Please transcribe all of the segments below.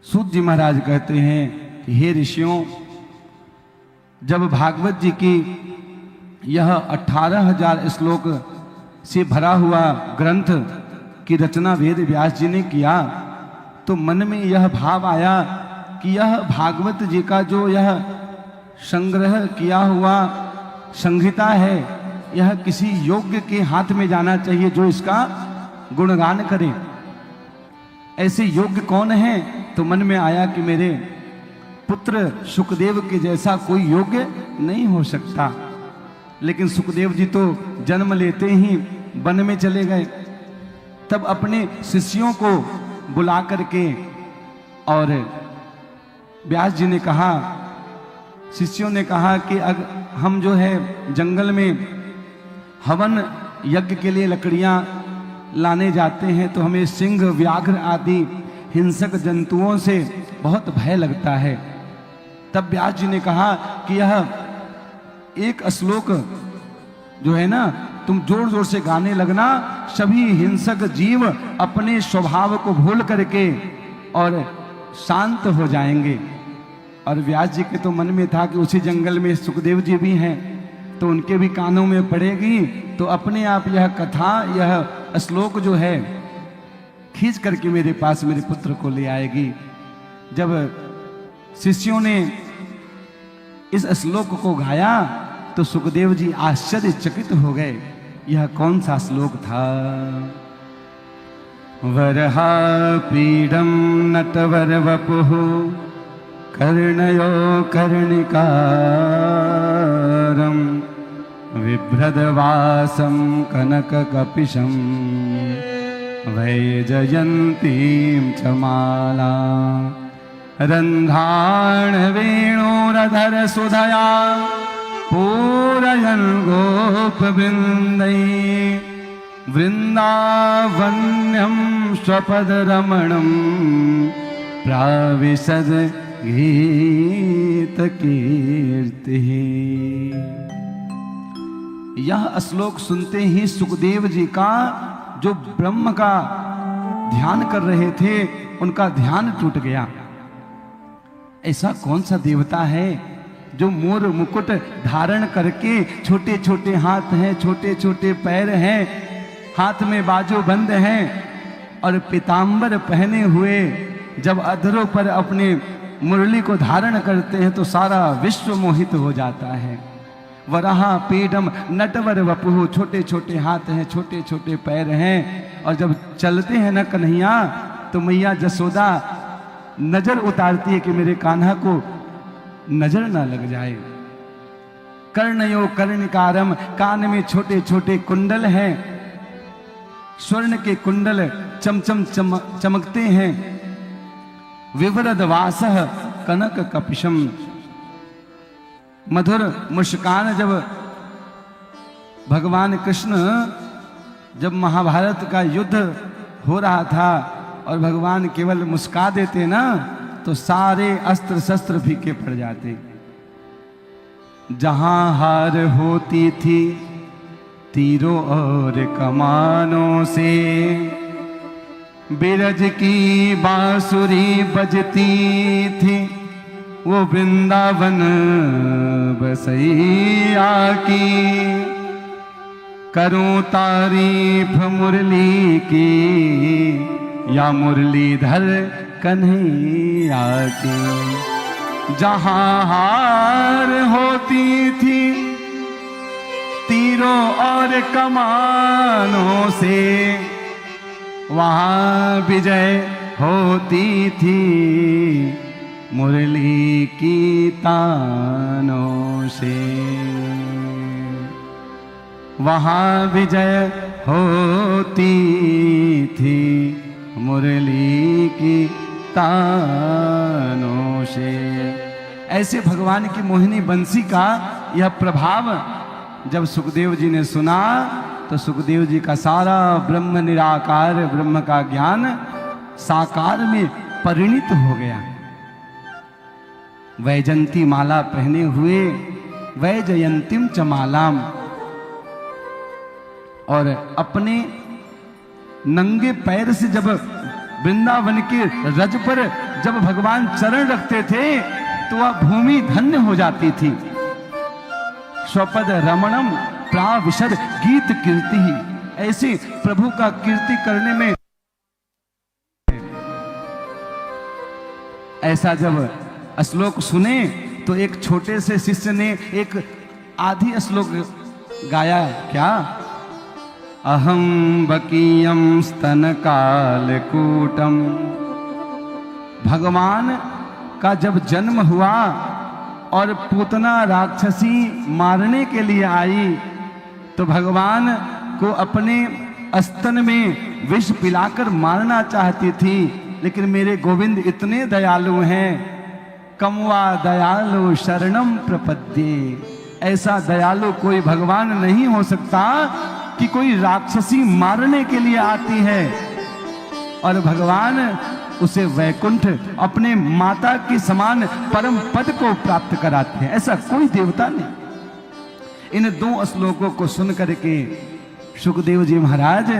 सूत जी महाराज कहते हैं कि हे ऋषियों, जब भागवत जी की यह 18,000 श्लोक से भरा हुआ ग्रंथ की रचना वेद व्यास जी ने किया, तो मन में यह भाव आया कि यह भागवत जी का जो यह संग्रह किया हुआ संहिता है, यह किसी योग्य के हाथ में जाना चाहिए जो इसका गुणगान करे। ऐसे योग्य कौन है? तो मन में आया कि मेरे पुत्र सुखदेव के जैसा कोई योग्य नहीं हो सकता। लेकिन सुखदेव जी तो जन्म लेते ही वन में चले गए। तब अपने शिष्यों को बुला करके और व्यास जी ने कहा, शिष्यों ने कहा कि हम जो है जंगल में हवन यज्ञ के लिए लकड़ियां लाने जाते हैं, तो हमें सिंह व्याघ्र आदि हिंसक जंतुओं से बहुत भय लगता है। तब व्यास जी ने कहा कि यह एक श्लोक जो है ना, तुम जोर जोर से गाने लगना, सभी हिंसक जीव अपने स्वभाव को भूल करके और शांत हो जाएंगे। और व्यास जी के तो मन में था कि उसी जंगल में सुखदेव जी भी हैं, तो उनके भी कानों में पड़ेगी, तो अपने आप यह कथा, यह श्लोक जो है खींच करके मेरे पास मेरे पुत्र को ले आएगी। जब शिष्यों ने इस श्लोक को गाया तो सुखदेव जी आश्चर्यचकित हो गए। यह कौन सा श्लोक था? वरहा पीडम नटवर वपुः कर्णयो कर्णिकारं बिभ्रदवासं कनककपिशं वैजयन्तीं च माला रन्ध्राण वेणुरधर सुधया पूरयन् गोपवृन्दै वृन्दावन्यं स्वपदरमणं प्राविशद गीत कीर्ति। यह श्लोक सुनते ही सुखदेव जी का जो ब्रह्म का ध्यान कर रहे थे, उनका ध्यान टूट गया। ऐसा कौन सा देवता है जो मोर मुकुट धारण करके, छोटे छोटे हाथ हैं, छोटे छोटे पैर हैं, हाथ में बाजू बंद हैं और पीतांबर पहने हुए जब अधरों पर अपने मुरली को धारण करते हैं तो सारा विश्व मोहित हो जाता है। वराहा पीडम नटवर वपुः, छोटे छोटे हाथ हैं, छोटे छोटे पैर हैं, और जब चलते हैं न कन्हैया तो मैया जसोदा नजर उतारती है कि मेरे कान्हा को नजर ना लग जाए। कर्णयो कर्णिकारम, कान में छोटे छोटे कुंडल हैं, स्वर्ण के कुंडल चमचम चमकते हैं। विवरद वासः कनक कपिशम, मधुर मुस्कान। जब भगवान कृष्ण जब महाभारत का युद्ध हो रहा था और भगवान केवल मुस्का देते ना, तो सारे अस्त्र शस्त्र फीके पड़ जाते। जहां हार होती थी तीरों और कमानों से, बिरज की बांसुरी बजती थी, वो वृंदावन बसैया की। करूं तारीफ मुरली की, या मुरलीधर कन्हैया की। जहां हार होती थी तीरों और कमानों से, वहां विजय होती थी मुरली की तानों से। वहां विजय होती थी मुरली की तानों से। ऐसे भगवान की मोहिनी बंसी का यह प्रभाव जब सुखदेव जी ने सुना, तो सुखदेव जी का सारा ब्रह्म निराकार ब्रह्म का ज्ञान साकार में परिणित हो गया। वैजयंती माला पहने हुए, वैजयंतीम च मालाम, और अपने नंगे पैर से जब वृंदावन के रज पर जब भगवान चरण रखते थे तो वह भूमि धन्य हो जाती थी। स्वपद रमणम प्राविशद गीत कीर्ति ही, ऐसे प्रभु का कीर्ति करने में ऐसा जब श्लोक सुने तो एक छोटे से शिष्य ने एक आधी श्लोक गाया। क्या? अहम बकीयम स्तन कालकूटम। भगवान का जब जन्म हुआ और पूतना राक्षसी मारने के लिए आई तो भगवान को अपने स्तन में विष पिलाकर मारना चाहती थी, लेकिन मेरे गोविंद इतने दयालु हैं। कमवा दयालु शरणम प्रपद्ये। ऐसा दयालु कोई भगवान नहीं हो सकता कि कोई राक्षसी मारने के लिए आती है और भगवान उसे वैकुंठ अपने माता के समान परम पद को प्राप्त कराते हैं। ऐसा कोई देवता नहीं। इन दो श्लोकों को सुन करके सुखदेव जी महाराज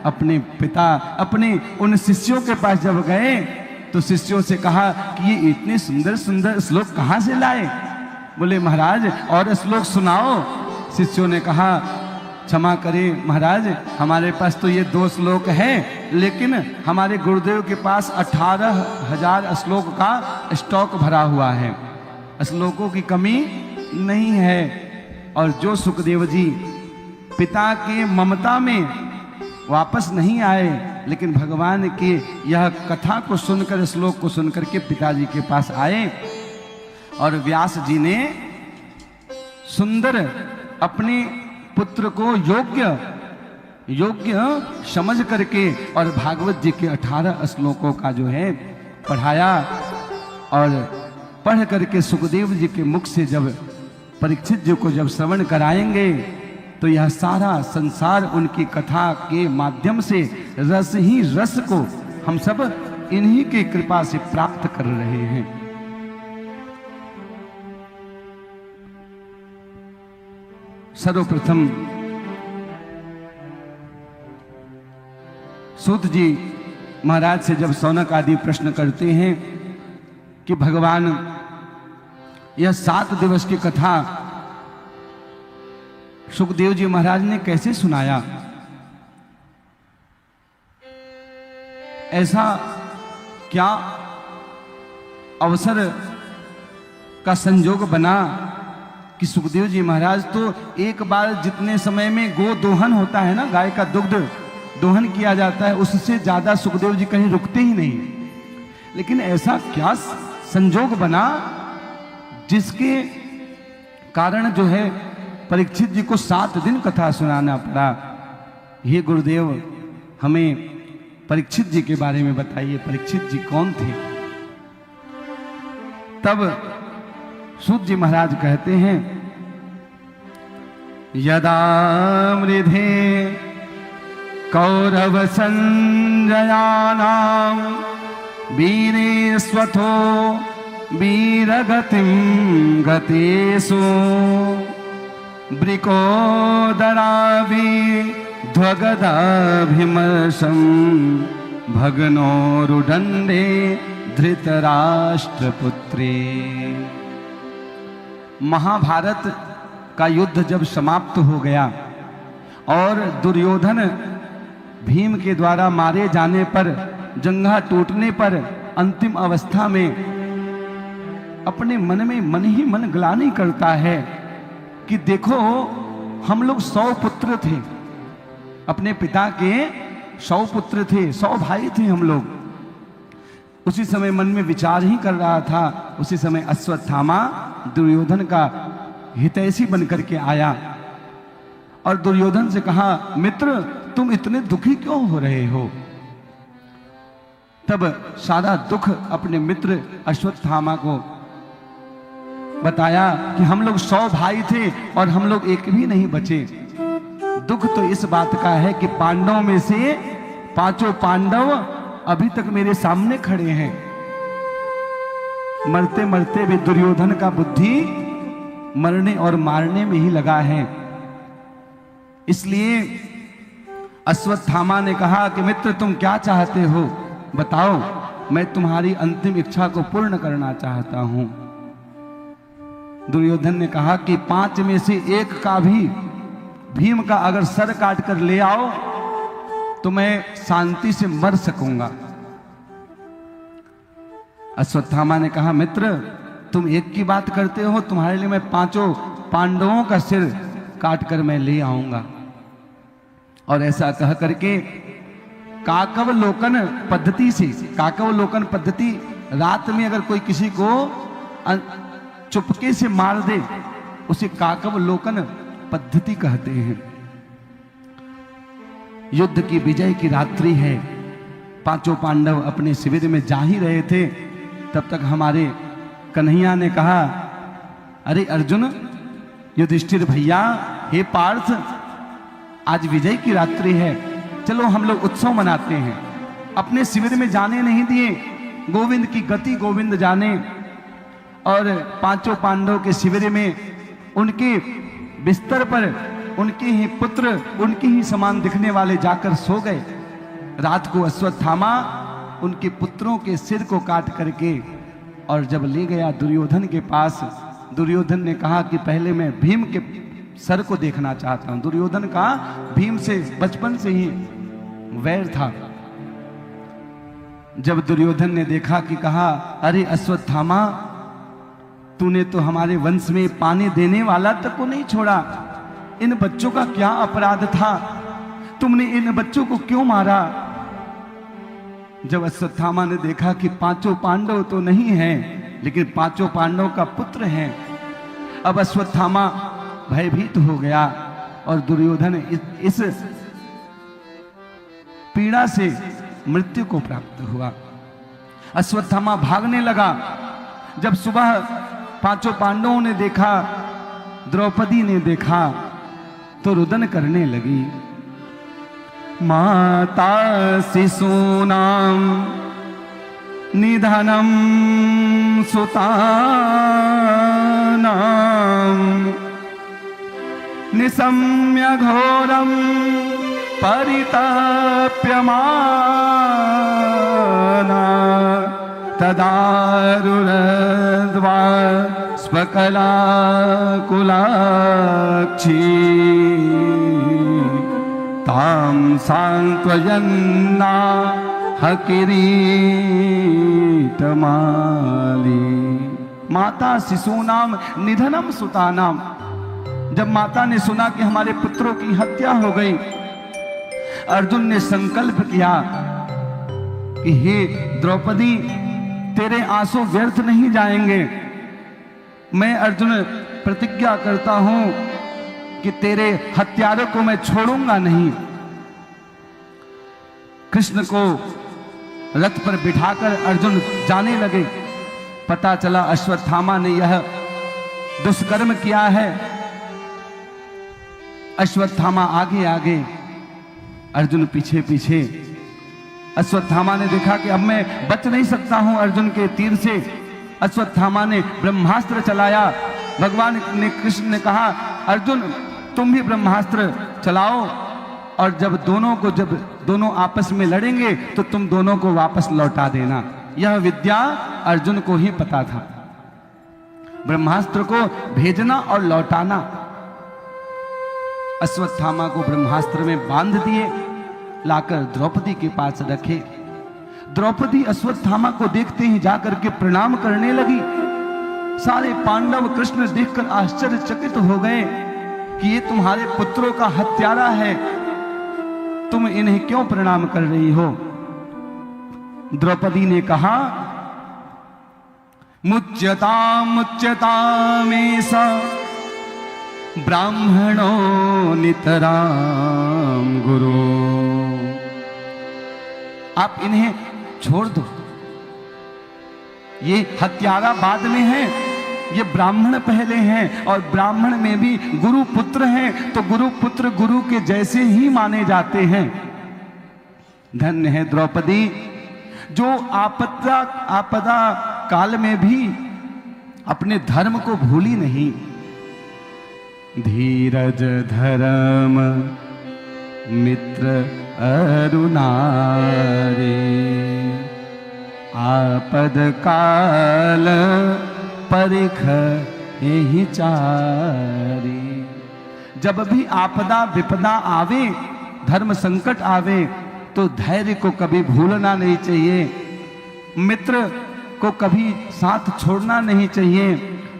अपने पिता अपने उन शिष्यों के पास जब गए तो शिष्यों से कहा कि ये इतने सुंदर सुंदर श्लोक कहाँ से लाए? बोले महाराज और श्लोक सुनाओ। शिष्यों ने कहा क्षमा करें महाराज, हमारे पास तो ये 2 श्लोक हैं, लेकिन हमारे गुरुदेव के पास 18,000 श्लोक का स्टॉक भरा हुआ है, श्लोकों की कमी नहीं है। और जो सुखदेव जी पिता के ममता में वापस नहीं आए, लेकिन भगवान की यह कथा को सुनकर, श्लोक को सुनकर के पिताजी के पास आए और व्यास जी ने सुंदर अपने पुत्र को योग्य समझ करके और भागवत जी के 18 श्लोकों का जो है पढ़ाया। और पढ़ करके सुखदेव जी के मुख से जब परीक्षित जी को जब श्रवण कराएंगे तो यह सारा संसार उनकी कथा के माध्यम से रस ही रस को हम सब इन्हीं की कृपा से प्राप्त कर रहे हैं। सर्वप्रथम सूत जी महाराज से जब सौनक आदि प्रश्न करते हैं कि भगवान यह 7 दिवस की कथा सुखदेव जी महाराज ने कैसे सुनाया, ऐसा क्या अवसर का संजोग बना कि सुखदेव जी महाराज तो एक बार जितने समय में गो दोहन होता है ना, गाय का दुग्ध दोहन किया जाता है, उससे ज्यादा सुखदेव जी कहीं रुकते ही नहीं। लेकिन ऐसा क्या संजोग बना जिसके कारण जो है परीक्षित जी को 7 दिन कथा सुनाना पड़ा। ये गुरुदेव हमें परीक्षित जी के बारे में बताइए, परीक्षित जी कौन थे? तब सूत जी महाराज कहते हैं, यदा मृधे कौरव संजयानाम वीरे स्वथो वीरगतिम गतेषु ब्रिकोदराभि ध्वगदाभिमर्शं भगनोरुदंडे धृतराष्ट्रपुत्रे। महाभारत का युद्ध जब समाप्त हो गया और दुर्योधन भीम के द्वारा मारे जाने पर, जंघा टूटने पर अंतिम अवस्था में अपने मन में मन ही मन ग्लानि करता है कि देखो हम लोग 100 पुत्र थे, अपने पिता के 100 पुत्र थे, 100 भाई थे हम लोग। उसी समय मन में विचार ही कर रहा था, उसी समय अश्वत्थामा दुर्योधन का हितैषी बनकर के आया और दुर्योधन से कहा, मित्र तुम इतने दुखी क्यों हो रहे हो? तब सारा दुख अपने मित्र अश्वत्थामा को बताया कि हम लोग 100 भाई थे और हम लोग एक भी नहीं बचे। दुख तो इस बात का है कि पांडवों में से 5 पांडव अभी तक मेरे सामने खड़े हैं। मरते मरते भी दुर्योधन का बुद्धि मरने और मारने में ही लगा है। इसलिए अश्वत्थामा ने कहा कि मित्र तुम क्या चाहते हो? बताओ, मैं तुम्हारी अंतिम इच्छा को पूर्ण करना चाहता हूं। दुर्योधन ने कहा कि 5 में से 1 का भी भीम का अगर सर काट कर ले आओ तो मैं शांति से मर सकूंगा। अश्वत्थामा ने कहा, मित्र तुम 1 की बात करते हो, तुम्हारे लिए मैं 5 पांडवों का सिर काट कर मैं ले आऊंगा। और ऐसा कह करके काकवलोकन पद्धति से, काकवलोकन पद्धति, रात में अगर कोई किसी को चुपके से मार दे उसे काकवलोकन पद्धति कहते हैं। युद्ध की विजय की रात्रि है, 5 पांडव अपने शिविर में जा ही रहे थे, तब तक हमारे कन्हैया ने कहा, अरे अर्जुन, युधिष्ठिर भैया, हे पार्थ, आज विजय की रात्रि है, चलो हम लोग उत्सव मनाते हैं। अपने शिविर में जाने नहीं दिए, गोविंद की गति गोविंद जाने। और 5 पांडव के शिविर में उनके बिस्तर पर उनके ही पुत्र, उनके ही समान दिखने वाले जाकर सो गए। रात को अश्वत्थामा उनके पुत्रों के सिर को काट करके और जब ले गया दुर्योधन के पास, दुर्योधन ने कहा कि पहले मैं भीम के सर को देखना चाहता हूं। दुर्योधन का भीम से बचपन से ही वैर था। जब दुर्योधन ने देखा कि कहा, अरे अश्वत्थामा, तूने तो हमारे वंश में पानी देने वाला तक को नहीं छोड़ा, इन बच्चों का क्या अपराध था, तुमने इन बच्चों को क्यों मारा? जब अश्वत्थामा ने देखा कि 5 पांडव तो नहीं हैं, लेकिन 5 पांडव का पुत्र हैं, अब अश्वत्थामा भयभीत हो गया और दुर्योधन इस पीड़ा से मृत्यु को प्राप्त हुआ। अश्वत्थामा भागने लगा। जब सुबह 5 पांडवों ने देखा, द्रौपदी ने देखा, तो रुदन करने लगी। माता शिशूनां निधनं सुतानां निशम्य घोरं परितप्यमाना तदारुरद्वा स्वकलाकुलाक्षी तां सांत्वयन्ना हकिरीटमाली। माता शिशूनाम निधनम सुतानाम। जब माता ने सुना कि हमारे पुत्रों की हत्या हो गई, अर्जुन ने संकल्प किया कि हे द्रौपदी, तेरे आंसू व्यर्थ नहीं जाएंगे। मैं अर्जुन प्रतिज्ञा करता हूं कि तेरे हत्यारों को मैं छोड़ूंगा नहीं। कृष्ण को रथ पर बिठाकर अर्जुन जाने लगे। पता चला अश्वत्थामा ने यह दुष्कर्म किया है। अश्वत्थामा आगे आगे, अर्जुन पीछे पीछे। अश्वत्थामा ने देखा कि अब मैं बच नहीं सकता हूं अर्जुन के तीर से। अश्वत्थामा ने ब्रह्मास्त्र चलाया। भगवान ने, कृष्ण ने कहा, अर्जुन तुम भी ब्रह्मास्त्र चलाओ, और जब दोनों आपस में लड़ेंगे तो तुम दोनों को वापस लौटा देना। यह विद्या अर्जुन को ही पता था, ब्रह्मास्त्र को भेजना और लौटाना। अश्वत्थामा को ब्रह्मास्त्र में बांध दिए, लाकर द्रौपदी के पास रखे। द्रौपदी अश्वत्थामा को देखते ही जाकर के प्रणाम करने लगी। सारे पांडव कृष्ण देखकर आश्चर्यचकित हो गए कि ये तुम्हारे पुत्रों का हत्यारा है, तुम इन्हें क्यों प्रणाम कर रही हो? द्रौपदी ने कहा, मुच्यतामेषा ब्राह्मणो नितराम गुरु। आप इन्हें छोड़ दो, ये हत्यारा बाद में है, ये ब्राह्मण पहले हैं, और ब्राह्मण में भी गुरु पुत्र हैं, तो गुरु पुत्र गुरु के जैसे ही माने जाते हैं। धन्य है द्रौपदी, जो आपदा काल में भी अपने धर्म को भूली नहीं। धीरज धर्म मित्र अरुणारे। आपद काल परिख यही चारी। जब भी आपदा विपदा आवे, धर्म संकट आवे, तो धैर्य को कभी भूलना नहीं चाहिए, मित्र को कभी साथ छोड़ना नहीं चाहिए,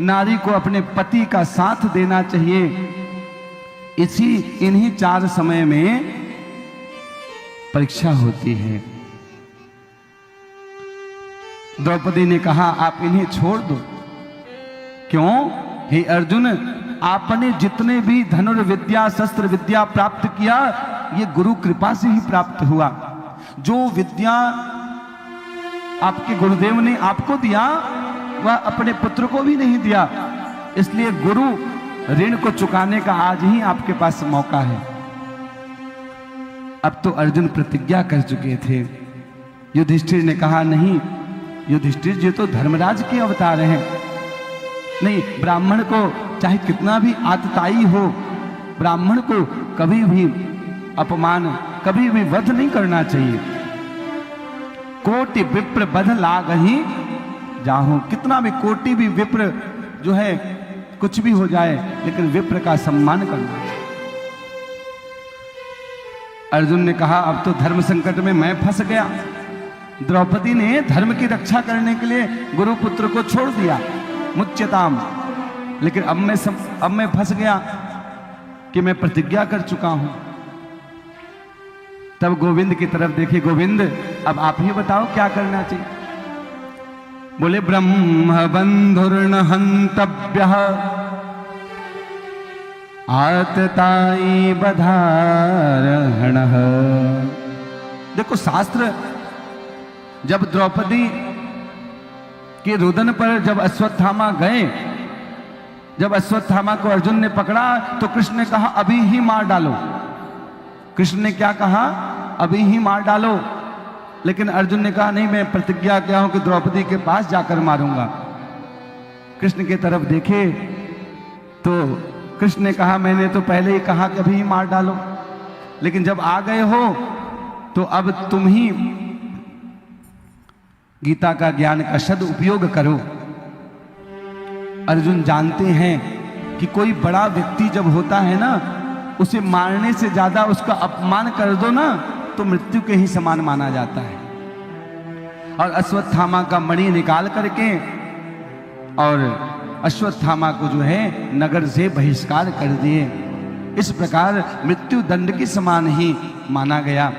नारी को अपने पति का साथ देना चाहिए। इन्हीं 4 समय में परीक्षा होती है। द्रौपदी ने कहा आप इन्हें छोड़ दो। क्यों? हे अर्जुन, आपने जितने भी धनुर्विद्या शस्त्र विद्या प्राप्त किया, ये गुरु कृपा से ही प्राप्त हुआ। जो विद्या आपके गुरुदेव ने आपको दिया, वह अपने पुत्र को भी नहीं दिया। इसलिए गुरु ऋण को चुकाने का आज ही आपके पास मौका है। अब तो अर्जुन प्रतिज्ञा कर चुके थे। युधिष्ठिर ने कहा नहीं, युधिष्ठिर जी तो धर्मराज के अवतार हैं। नहीं, ब्राह्मण को चाहे कितना भी आतताई हो, ब्राह्मण को कभी भी अपमान, कभी भी वध नहीं करना चाहिए। कोटि विप्र बध लागहि जाहु। कितना भी कोटि भी विप्र जो है कुछ भी हो जाए, लेकिन विप्र का सम्मान करना चाहिए। अर्जुन ने कहा अब तो धर्म संकट में मैं फंस गया। द्रौपदी ने धर्म की रक्षा करने के लिए गुरुपुत्र को छोड़ दिया, मुच्यताम। लेकिन अब मैं फंस गया कि मैं प्रतिज्ञा कर चुका हूं। तब गोविंद की तरफ देखे, गोविंद अब आप ही बताओ क्या करना चाहिए। बोले ब्रह्म बंधुर्न हंतव्यः आतताई बधारहणः। देखो शास्त्र, जब द्रौपदी के रुदन पर जब अश्वत्थामा गए, जब अश्वत्थामा को अर्जुन ने पकड़ा तो कृष्ण ने कहा अभी ही मार डालो। कृष्ण ने क्या कहा? अभी ही मार डालो। लेकिन अर्जुन ने कहा नहीं, मैं प्रतिज्ञा किया हूं कि द्रौपदी के पास जाकर मारूंगा। कृष्ण की तरफ देखे तो कृष्ण ने कहा मैंने तो पहले ही कहा कि अभी ही मार डालो, लेकिन जब आ गए हो तो अब तुम ही गीता का ज्ञान का सदुपयोग करो। अर्जुन जानते हैं कि कोई बड़ा व्यक्ति जब होता है ना, उसे मारने से ज्यादा उसका अपमान कर दो ना, तो मृत्यु के ही समान माना जाता है। और अश्वत्थामा का मणि निकाल करके और अश्वत्थामा को जो है नगर से बहिष्कार कर दिए। इस प्रकार मृत्यु दंड के समान ही माना गया।